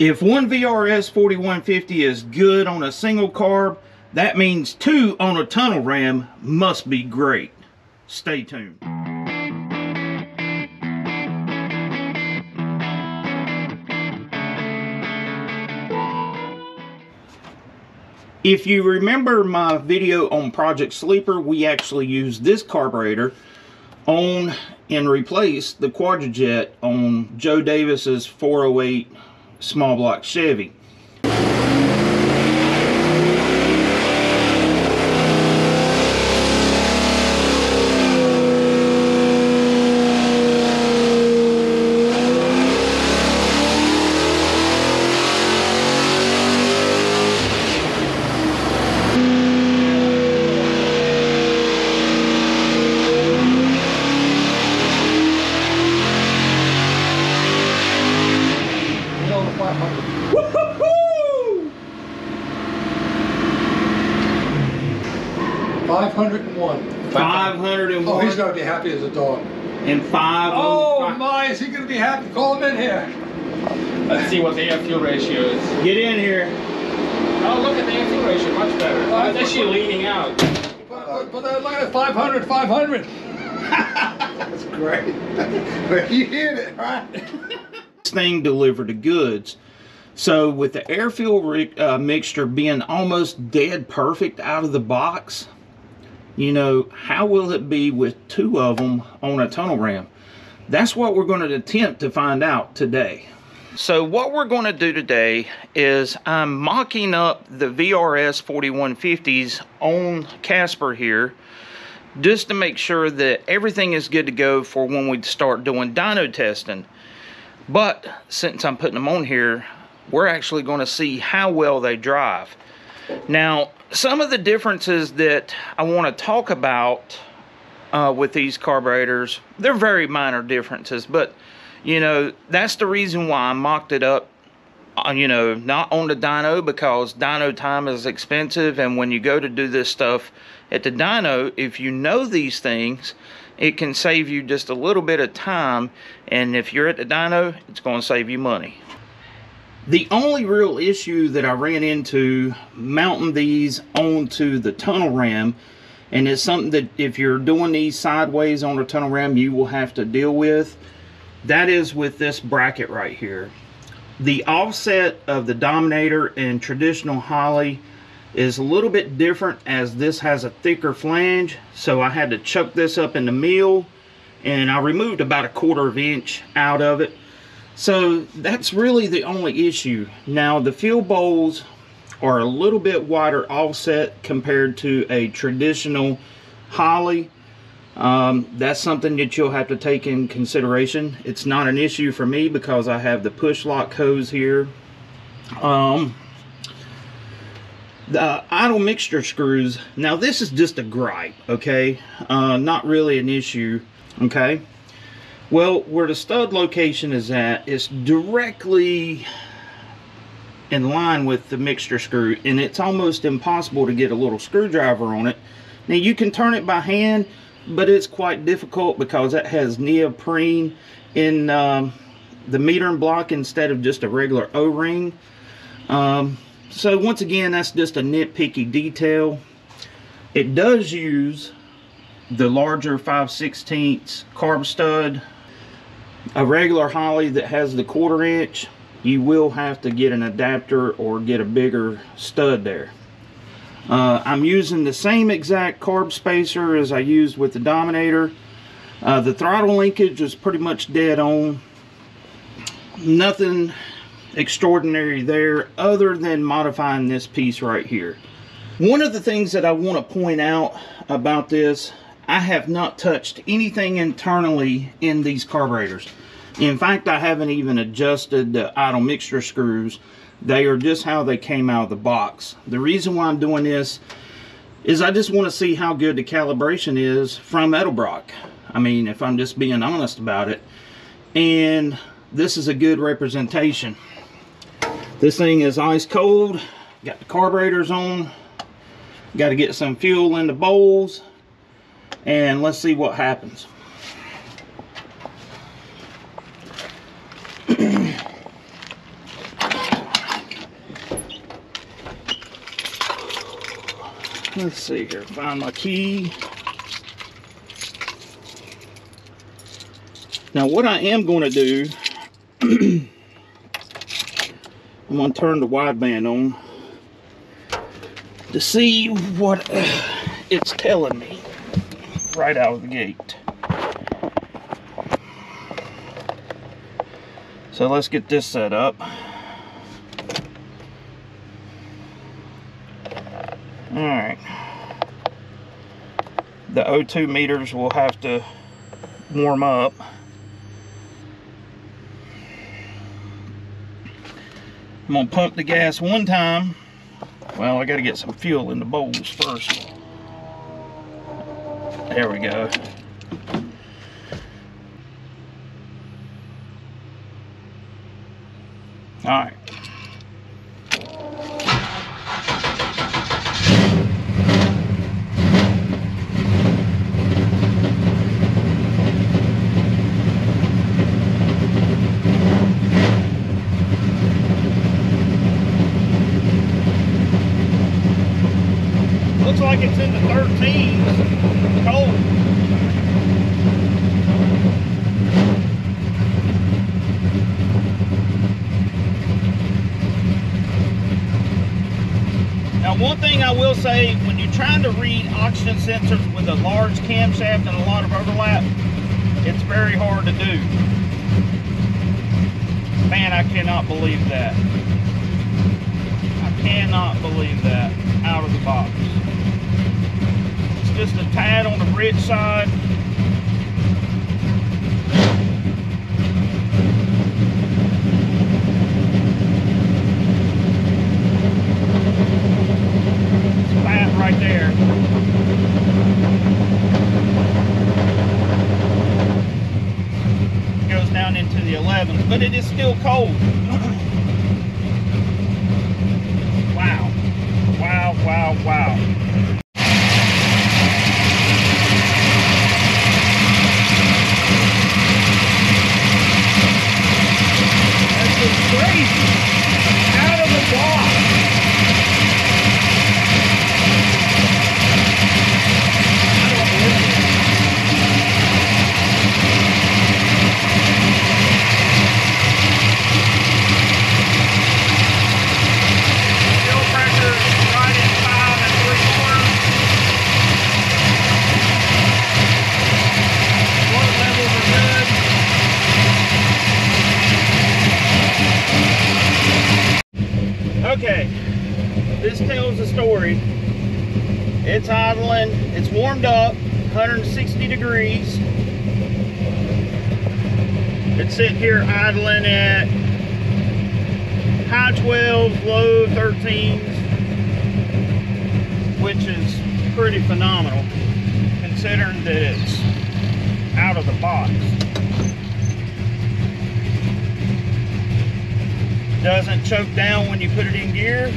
If one VRS-4150 is good on a single carb, that means 2 on a tunnel ram must be great. Stay tuned. If you remember my video on Project Sleeper, we actually used this carburetor on and replaced the Quadrajet on Joe Davis's 408 small block Chevy. Woo-hoo-hoo! 501. 501. Oh, he's gonna be happy as a dog. And 5. Oh my, is he gonna be happy? Call him in here. Let's see what the air fuel ratio is. Get in here. Oh, look at the air fuel ratio, much better. Oh, it's actually leaning out. But look at 500, 500. That's great. You hit it, right? This thing delivered the goods. So with the air fuel mixture being almost dead perfect out of the box, you know, how will it be with 2 of them on a tunnel ram? That's what we're going to attempt to find out today. So what we're going to do today is I'm mocking up the VRS-4150's on Casper here, just to make sure that everything is good to go for when we start doing dyno testing. But since I'm putting them on here, we're actually going to see how well they drive. Now, some of the differences that I want to talk about with these carburetors, they're very minor differences, but you know, that's the reason why I mocked it up, you know, not on the dyno, because dyno time is expensive, and when you go to do this stuff at the dyno, if you know these things, it can save you just a little bit of time, and if you're at the dyno, it's going to save you money. The only real issue that I ran into mounting these onto the tunnel ram, and it's something that if you're doing these sideways on a tunnel ram, you will have to deal with, that is with this bracket right here. The offset of the Dominator and traditional Holley is a little bit different, as this has a thicker flange, so I had to chuck this up in the mill, and I removed about 1/4 inch out of it. So that's really the only issue. Now the fuel bowls are a little bit wider offset compared to a traditional Holley. That's something that you'll have to take in consideration. It's not an issue for me because I have the push lock hose here. The idle mixture screws, now this is just a gripe, okay? Not really an issue, okay? Well, where the stud location is at, it's directly in line with the mixture screw, and it's almost impossible to get a little screwdriver on it. Now you can turn it by hand, but it's quite difficult because it has neoprene in the metering block instead of just a regular O-ring. So once again, that's just a nitpicky detail. It does use the larger 5/16 carb stud. A regular Holley that has the 1/4 inch, you will have to get an adapter or get a bigger stud there. I'm using the same exact carb spacer as I used with the Dominator. The throttle linkage is pretty much dead on. Nothing extraordinary there other than modifying this piece right here. One of the things that I want to point out about this, I have not touched anything internally in these carburetors. In fact, I haven't even adjusted the idle mixture screws. They are just how they came out of the box. The reason why I'm doing this is I just want to see how good the calibration is from Edelbrock. I mean, if I'm just being honest about it. And this is a good representation. This thing is ice cold. Got the carburetors on. Got to get some fuel in the bowls. And let's see what happens. Let's see here, find my key. Now what I am going to do, I'm going to turn the wideband on to see what it's telling me right out of the gate. So let's get this set up. Alright. The O2 meters will have to warm up. I'm going to pump the gas one time. Well, I got to get some fuel in the bowls first. There we go. All right. Looks like it's in the 13s. Cold. Now, one thing I will say, when you're trying to read oxygen sensors with a large camshaft and a lot of overlap, it's very hard to do. Man, I cannot believe that. I cannot believe that out of the box. It's just a tad on the rich side. Right there. It goes down into the 11s, but it is still cold. Wow. Wow, wow, wow. That's just crazy. Out of the box. Okay, this tells the story. It's idling, it's warmed up, 160 degrees. It's sitting here idling at high 12s, low 13s, which is pretty phenomenal considering that it's out of the box. Doesn't choke down when you put it in gear.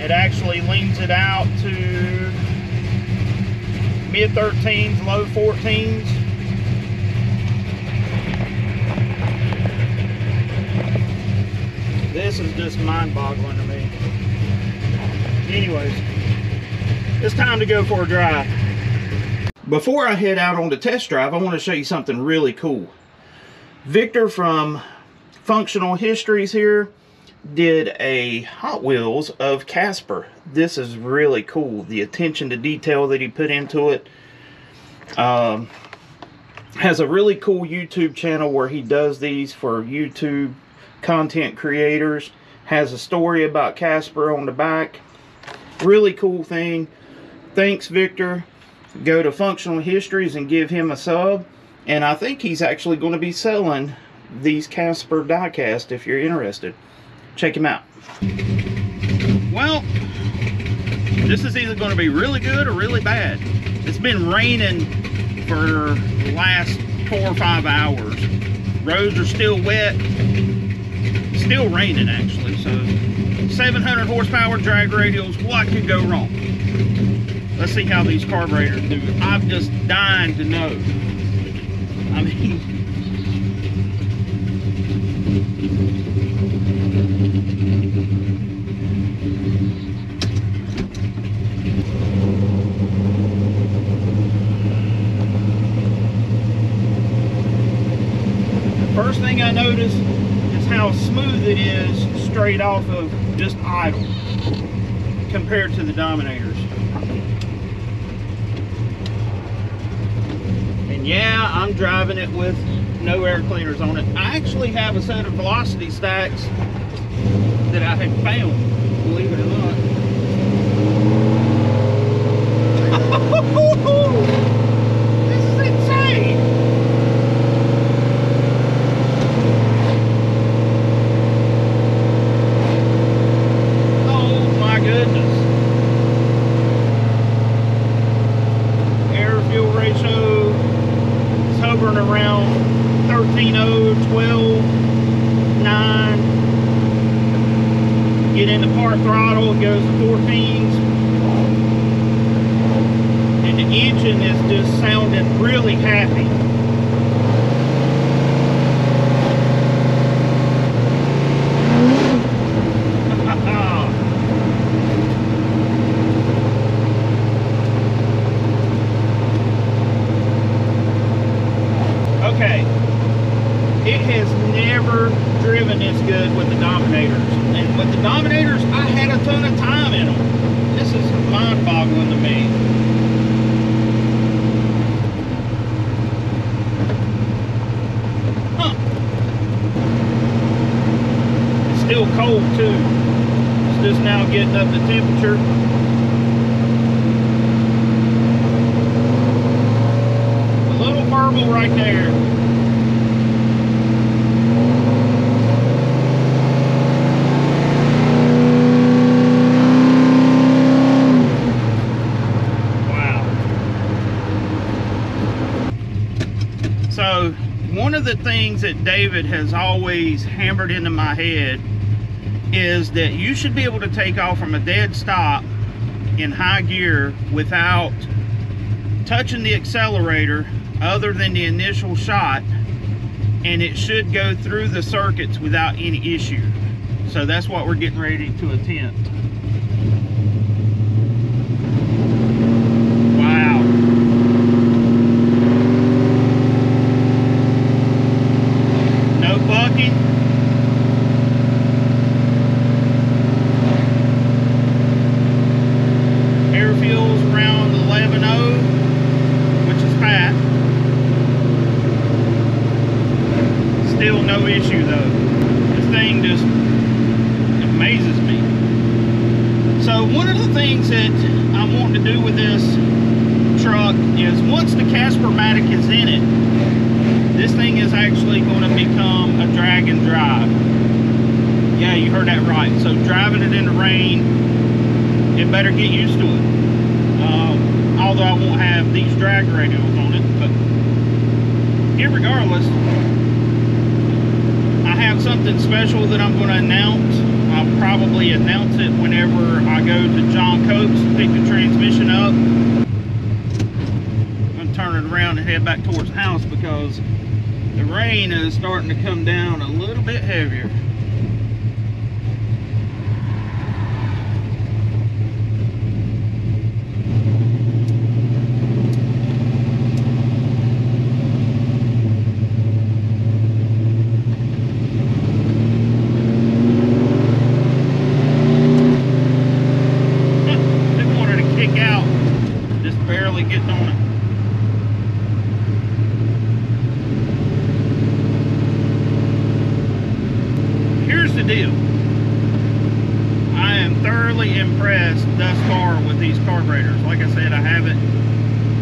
It actually leans it out to mid 13s, low 14s. This is just mind-boggling to me. Anyways, it's time to go for a drive. Before I head out on the test drive, I want to show you something really cool. Victor from Functional Histories here did a Hot Wheels of Casper. This is really cool. The attention to detail that he put into it. Has a really cool YouTube channel where he does these for YouTube content creators. Has a story about Casper on the back. Really cool thing. Thanks, Victor. Go to Functional Histories and give him a sub. And I think he's actually going to be selling these Casper diecast if you're interested. Check him out. Well, this is either going to be really good or really bad. It's been raining for the last 4 or 5 hours. Roads are still wet. Still raining, actually. So 700 horsepower drag radials. What could go wrong? Let's see how these carburetors do. I'm just dying to know. I mean, First thing I notice is how smooth it is straight off of just idle compared to the Dominators. And yeah, I'm driving it with no air cleaners on it. I actually have a set of velocity stacks that I had found, believe it or not. This is insane. Oh my goodness. Air fuel ratio is hovering around 13.0, 12, 9. Get into part throttle, it goes to 14s. And the engine is just sounding really happy. Okay, it has never driven this good with the Dominators. And with the Dominators, I had a ton of time in them. This is mind-boggling to me. Huh. It's still cold too. It's just now getting up to temperature. A little burble right there. So one of the things that David has always hammered into my head is that you should be able to take off from a dead stop in high gear without touching the accelerator other than the initial shot, and it should go through the circuits without any issue. So that's what we're getting ready to attempt. Air fuel's around 11.0, which is fast. Still no issue though. This thing just amazes me. So one of the things that I'm wanting to do with this truck is once the CASPER Matic is in it, this thing is actually going to become a drag and drive. Yeah, you heard that right. So driving it in the rain, it better get used to it. Although I won't have these drag radials on it, but irregardless, I have something special that I'm going to announce. I'll probably announce it whenever I go to John Coates to pick the transmission up. I'm going to turn it around and head back towards the house because the rain is starting to come down a little bit heavier. It wanted to kick out, just barely getting on it. The deal. I am thoroughly impressed thus far with these carburetors. Like I said, I haven't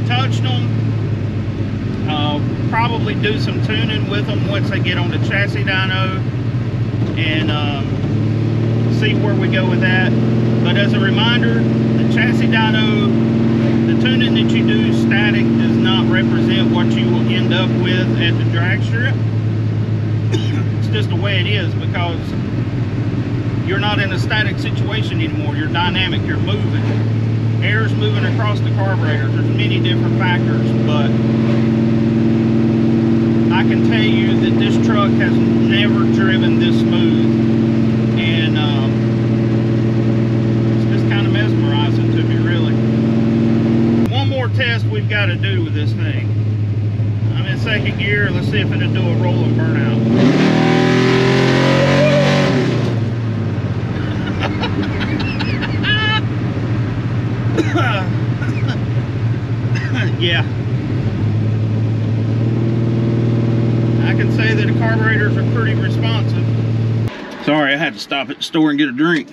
touched them. Probably do some tuning with them once they get on the chassis dyno and see where we go with that. But as a reminder, the chassis dyno, the tuning that you do static does not represent what you will end up with at the drag strip. It's just the way it is because you're not in a static situation anymore. You're dynamic, you're moving. Air's moving across the carburetor. There's many different factors, but I can tell you that this truck has never driven this smooth. And it's just kind of mesmerizing to me, really. One more test we've got to do with this thing. I'm in second second gear. Let's see if it'll do a roll and burnout. Yeah. I can say that the carburetors are pretty responsive. Sorry, I had to stop at the store and get a drink.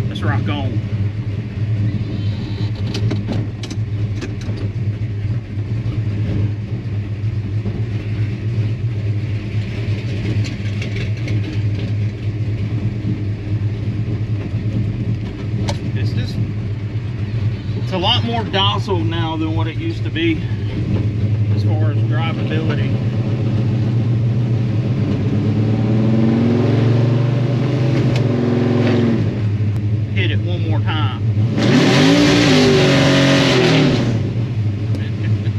Let's rock on. It's a lot more docile now than what it used to be as far as drivability. Hit it one more time.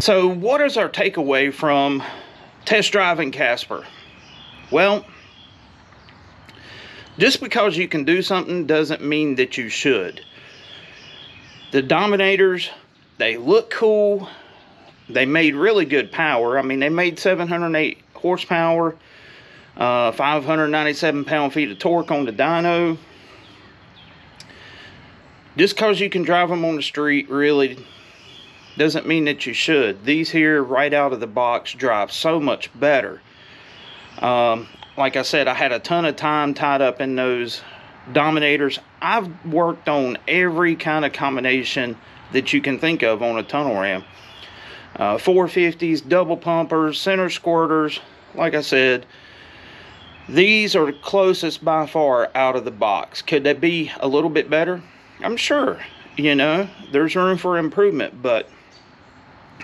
So what is our takeaway from test driving Casper? Well, just because you can do something doesn't mean that you should. The Dominators, they look cool. They made really good power. I mean, they made 708 horsepower, 597 pound-feet of torque on the dyno. Just because you can drive them on the street really doesn't mean that you should. These here, right out of the box, drive so much better. Like I said, I had a ton of time tied up in those Dominators. I've worked on every kind of combination that you can think of on a tunnel ram. 450s, double pumpers, center squirters. Like I said, these are the closest by far out of the box. Could they be a little bit better? I'm sure, you know, there's room for improvement, but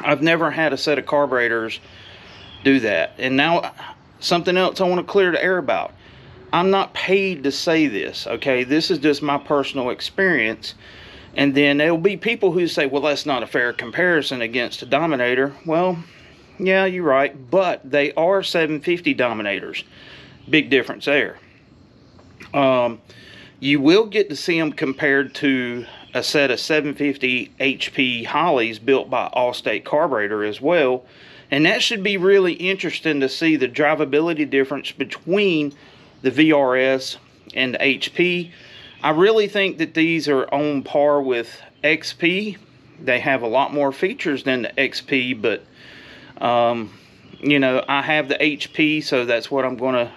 I've never had a set of carburetors do that. And now, something else I want to clear the air about. I'm not paid to say this, okay? This is just my personal experience. And then there'll be people who say, well, that's not a fair comparison against a Dominator. Well, yeah, you're right. But they are 750 Dominators. Big difference there. You will get to see them compared to a set of 750 HP Holleys built by Allstate Carburetor as well. And that should be really interesting to see the drivability difference between the VRS and the HP. I really think that these are on par with XP. They have a lot more features than the XP, but you know, I have the HP, so that's what I'm going to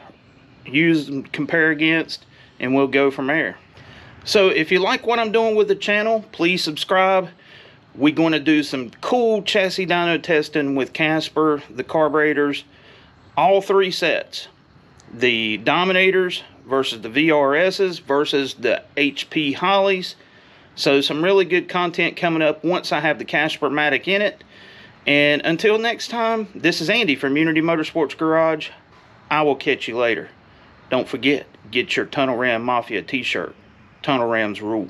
use and compare against, and we'll go from there. So if you like what I'm doing with the channel, please subscribe. We're going to do some cool chassis dyno testing with Casper, the carburetors, all three sets. The Dominators versus the VRS's versus the HP Holleys. So some really good content coming up once I have the Casper-matic in it. And until next time, this is Andy from Unity Motorsports Garage. I will catch you later. Don't forget, get your Tunnel Ram Mafia t-shirt. Tunnel Rams rule.